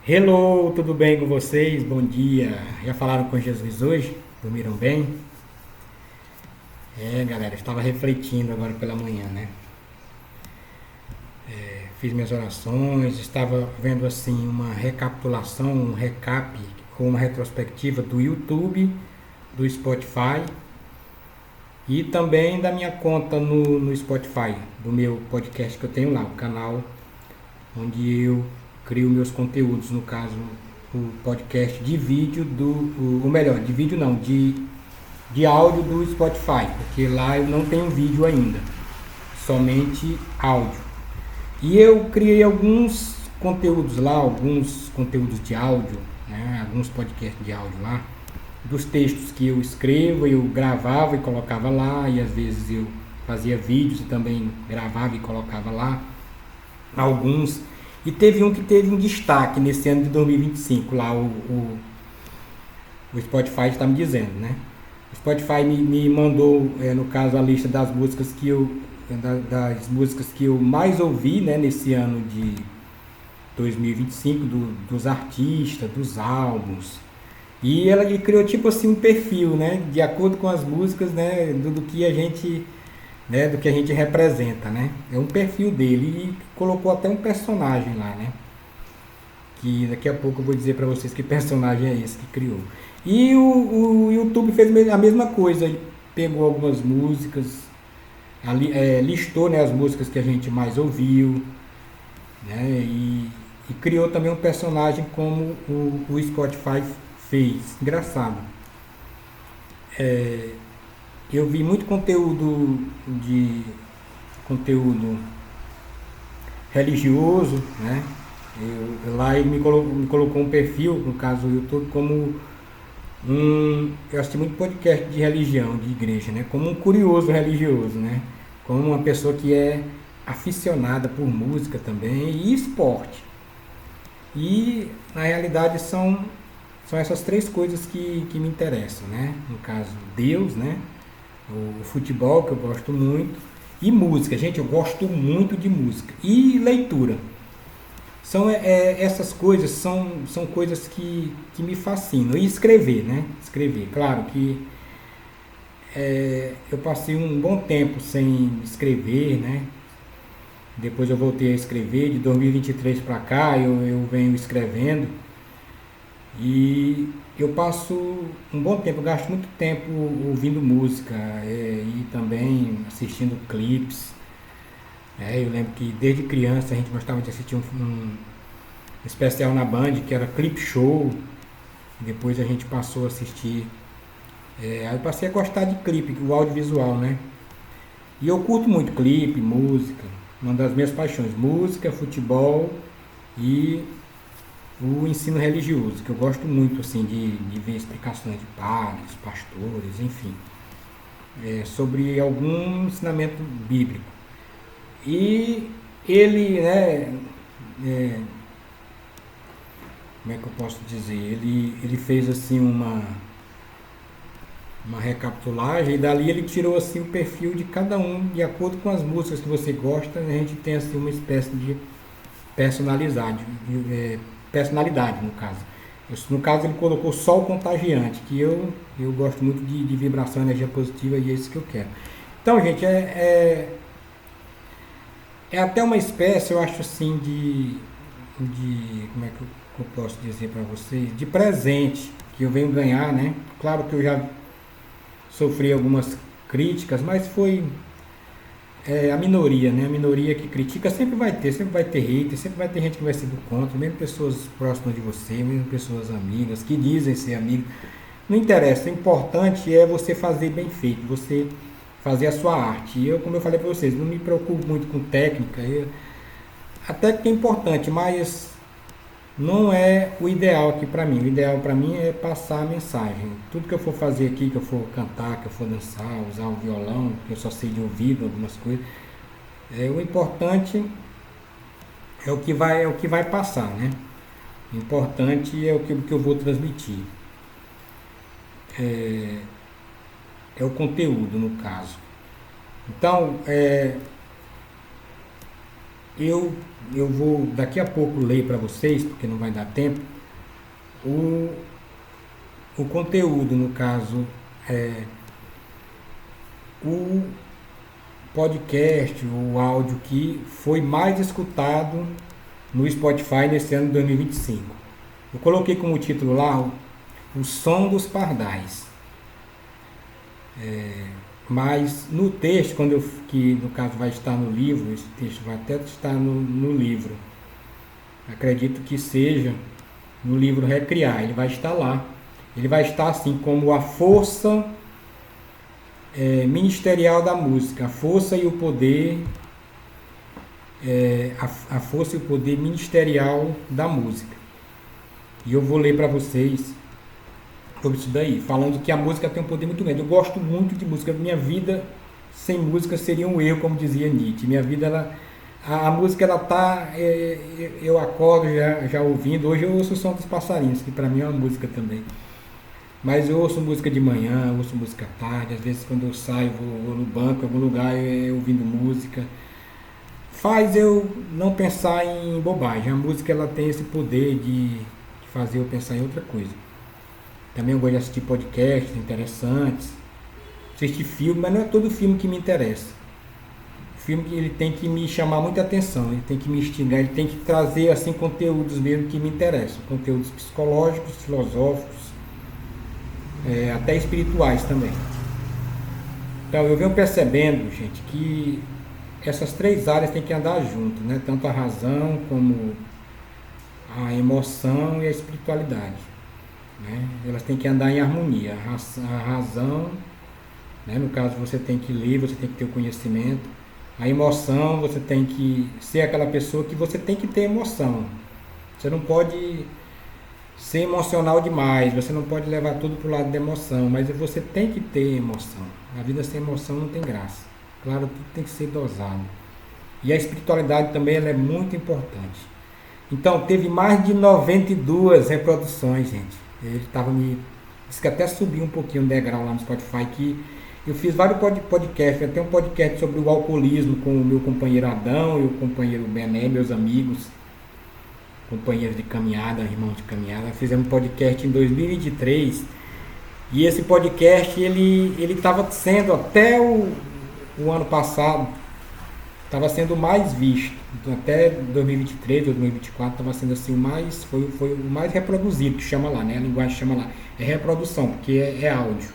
Hello, tudo bem com vocês? Bom dia. Já falaram com Jesus hoje? Dormiram bem? Galera, eu estava refletindo agora pela manhã, né? Fiz minhas orações, estava vendo assim uma recapitulação, um recap ou uma retrospectiva do YouTube, do Spotify e também da minha conta no Spotify, do meu podcast que eu tenho lá, o canal onde eu crio meus conteúdos, no caso o podcast de vídeo ou melhor, de vídeo não, de áudio do Spotify, porque lá eu não tenho vídeo ainda, somente áudio. E eu criei alguns conteúdos lá, alguns conteúdos de áudio, né, alguns podcasts de áudio lá, dos textos que eu escrevo, eu gravava e colocava lá, e às vezes eu fazia vídeos e também gravava e colocava lá, alguns. E teve um que teve um destaque nesse ano de 2025, lá o Spotify está me dizendo, né? O Spotify me mandou, no caso, a lista das músicas das músicas que eu mais ouvi, né, nesse ano de 2025, dos artistas, dos álbuns. E ele criou tipo assim um perfil, né, de acordo com as músicas, né, do que a gente, né, do que a gente representa, né? É um perfil dele e colocou até um personagem lá, né? Que daqui a pouco eu vou dizer para vocês que personagem é esse que criou. E o YouTube fez a mesma coisa, ele pegou algumas músicas, listou, né, as músicas que a gente mais ouviu, né, e criou também um personagem como o Spotify fez. Engraçado. Eu vi muito conteúdo religioso, né? Lá ele me colocou um perfil, no caso o YouTube, como eu assisti muito podcast de religião, de igreja, né? Como um curioso religioso, né? Como uma pessoa que é aficionada por música também e esporte. E na realidade são essas três coisas que me interessam, né? No caso, Deus, né? O futebol, que eu gosto muito, e música. Gente, eu gosto muito de música. E leitura. Essas coisas são coisas que me fascinam. E escrever, né? Escrever. Claro que eu passei um bom tempo sem escrever, né? Depois eu voltei a escrever. De 2023 para cá eu venho escrevendo. E eu passo um bom tempo, eu gasto muito tempo ouvindo música e também assistindo clipes. Eu lembro que desde criança a gente gostava de assistir um especial na Band que era Clip Show. Depois a gente passou a assistir. Aí eu passei a gostar de clipe, o audiovisual, né? E eu curto muito clipe, música. Uma das minhas paixões, música, futebol e o ensino religioso, que eu gosto muito assim de ver explicações de padres, pastores, enfim, sobre algum ensinamento bíblico. E ele, né, é, como é que eu posso dizer? Ele fez assim uma recapitulagem e dali ele tirou assim o perfil de cada um de acordo com as músicas que você gosta. A gente tem assim uma espécie de personalidade, personalidade no caso. No caso ele colocou só o contagiante, que eu gosto muito de vibração, energia positiva e é isso que eu quero. Então, gente, é até uma espécie, eu acho assim, como é que eu posso dizer para vocês, de presente que eu venho ganhar, né? Claro que eu já sofri algumas críticas, mas foi a minoria, né? A minoria que critica sempre vai ter hater, sempre vai ter gente que vai ser do contra, mesmo pessoas próximas de você, mesmo pessoas amigas, que dizem ser amigos. Não interessa, o importante é você fazer bem feito, você fazer a sua arte. E eu, como eu falei para vocês, não me preocupo muito com técnica, até que é importante, mas não é o ideal aqui para mim. O ideal para mim é passar a mensagem. Tudo que eu for fazer aqui, que eu for cantar, que eu for dançar, usar o violão, que eu só sei de ouvido algumas coisas, o importante é o que vai passar, né? O importante é que eu vou transmitir. É o conteúdo, no caso. Então, eu, eu vou daqui a pouco ler para vocês, porque não vai dar tempo, o, o conteúdo, no caso, o podcast, o áudio que foi mais escutado no Spotify nesse ano de 2025. Eu coloquei como título lá o Som dos Pardais. Mas no texto, que no caso vai estar no livro, esse texto vai até estar no livro, acredito que seja no livro Recriar, ele vai estar lá. Ele vai estar assim como a força ministerial da música, a força e o poder, a força e o poder ministerial da música. E eu vou ler para vocês sobre isso daí, falando que a música tem um poder muito grande. Eu gosto muito de música. Minha vida sem música seria um erro, como dizia Nietzsche. Minha vida, a música, ela tá, eu acordo já ouvindo. Hoje eu ouço o som dos passarinhos, que para mim é uma música também. Mas eu ouço música de manhã, ouço música à tarde. Às vezes quando eu saio, vou no banco, em algum lugar, ouvindo música. Faz eu não pensar em bobagem. A música, ela tem esse poder de fazer eu pensar em outra coisa. Também eu gosto de assistir podcasts interessantes, assistir filme, mas não é todo filme que me interessa. O filme ele tem que me chamar muita atenção, ele tem que me instigar, ele tem que trazer assim conteúdos mesmo que me interessam, conteúdos psicológicos, filosóficos, até espirituais também. Então eu venho percebendo, gente, que essas três áreas têm que andar junto, né? Tanto a razão como a emoção e a espiritualidade. Né? Elas têm que andar em harmonia. A razão, né? No caso, você tem que ler, você tem que ter o conhecimento. A emoção, você tem que ser aquela pessoa que você tem que ter emoção. Você não pode ser emocional demais, você não pode levar tudo para o lado da emoção, mas você tem que ter emoção. A vida sem emoção não tem graça. Claro, tudo tem que ser dosado. E a espiritualidade também ela é muito importante. Então, teve mais de 92 reproduções, gente. Ele estava disse que até subiu um pouquinho o degrau lá no Spotify, que eu fiz vários podcasts, até um podcast sobre o alcoolismo com o meu companheiro Adão e o companheiro Bené, meus amigos, companheiros de caminhada, irmãos de caminhada. Fizemos um podcast em 2023 e esse podcast ele estava sendo até o ano passado, estava sendo mais visto. Então, até 2023, 2024 estava sendo assim foi o mais reproduzido, que chama lá, né? A linguagem chama lá. É reprodução, porque é áudio.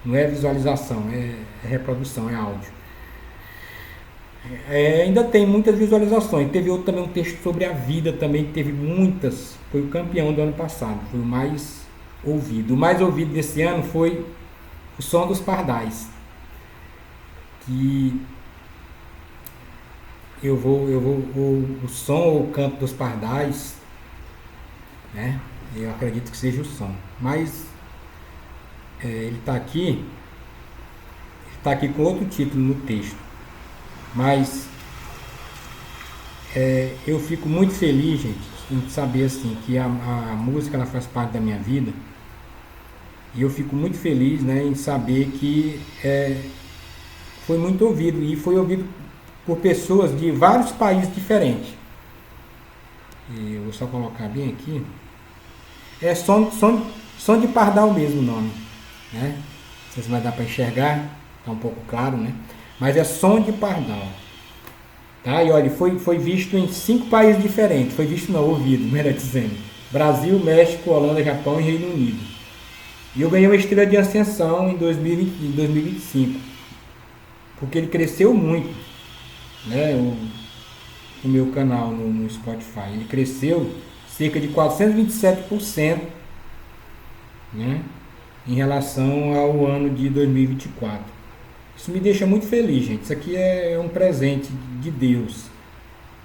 Não é visualização, é reprodução, é áudio. Ainda tem muitas visualizações. Teve outro também, um texto sobre a vida também, que teve muitas. Foi o campeão do ano passado, foi o mais ouvido. O mais ouvido desse ano foi o Som dos Pardais. Que o som ou o canto dos pardais, né? Eu acredito que seja o som, mas ele está aqui com outro título no texto, mas eu fico muito feliz, gente, em saber assim que a música ela faz parte da minha vida, e eu fico muito feliz, né, em saber que foi muito ouvido, e foi ouvido por pessoas de vários países diferentes. E eu vou só colocar bem aqui. É som de pardal mesmo o nome, né? Não sei se vai dar para enxergar, tá um pouco claro, né? Mas é som de pardal. Tá? E olha, foi visto em 5 países diferentes. Foi visto não, ouvido, melhor dizendo. Brasil, México, Holanda, Japão e Reino Unido. E eu ganhei uma estrela de ascensão em 2025. Porque ele cresceu muito. Né, o meu canal no Spotify, ele cresceu cerca de 427%, né, em relação ao ano de 2024. Isso me deixa muito feliz, gente. Isso aqui é um presente de Deus,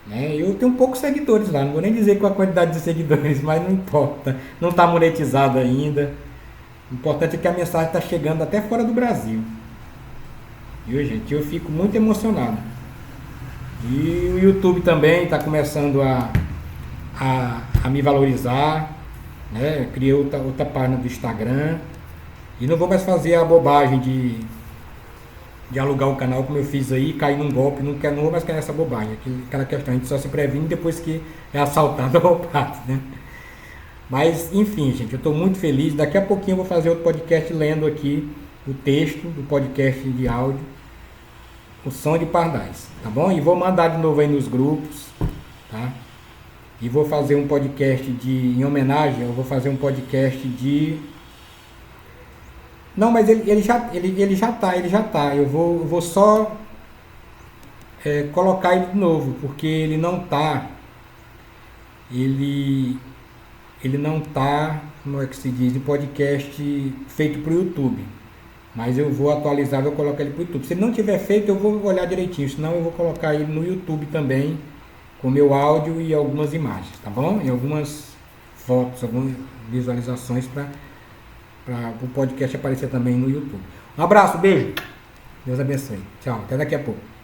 né? Eu tenho poucos seguidores lá, não vou nem dizer qual a quantidade de seguidores, mas não importa, não está monetizado ainda. O importante é que a mensagem está chegando até fora do Brasil. Viu, gente? Eu fico muito emocionado. E o YouTube também está começando a me valorizar, né? Criei outra página do Instagram e não vou mais fazer a bobagem de de alugar o canal como eu fiz aí, cair num golpe, não vou mais cair nessa bobagem, aquela questão, a gente só se previne depois que é assaltado ou roubado, né? Mas, enfim, gente, eu estou muito feliz. Daqui a pouquinho eu vou fazer outro podcast lendo aqui o texto do podcast de áudio, o Som de Pardais, tá bom? E vou mandar de novo aí nos grupos, tá? E vou fazer um podcast em homenagem, eu vou fazer um podcast de... Não, mas ele já tá. Eu vou só colocar ele de novo, porque ele não tá... Ele não tá, como é que se diz, de podcast feito para o YouTube. Mas eu vou atualizar, vou colocar ele para o YouTube. Se ele não tiver feito, eu vou olhar direitinho, senão eu vou colocar ele no YouTube também, com meu áudio e algumas imagens, tá bom? E algumas fotos, algumas visualizações para o podcast aparecer também no YouTube. Um abraço, beijo. Deus abençoe. Tchau, até daqui a pouco.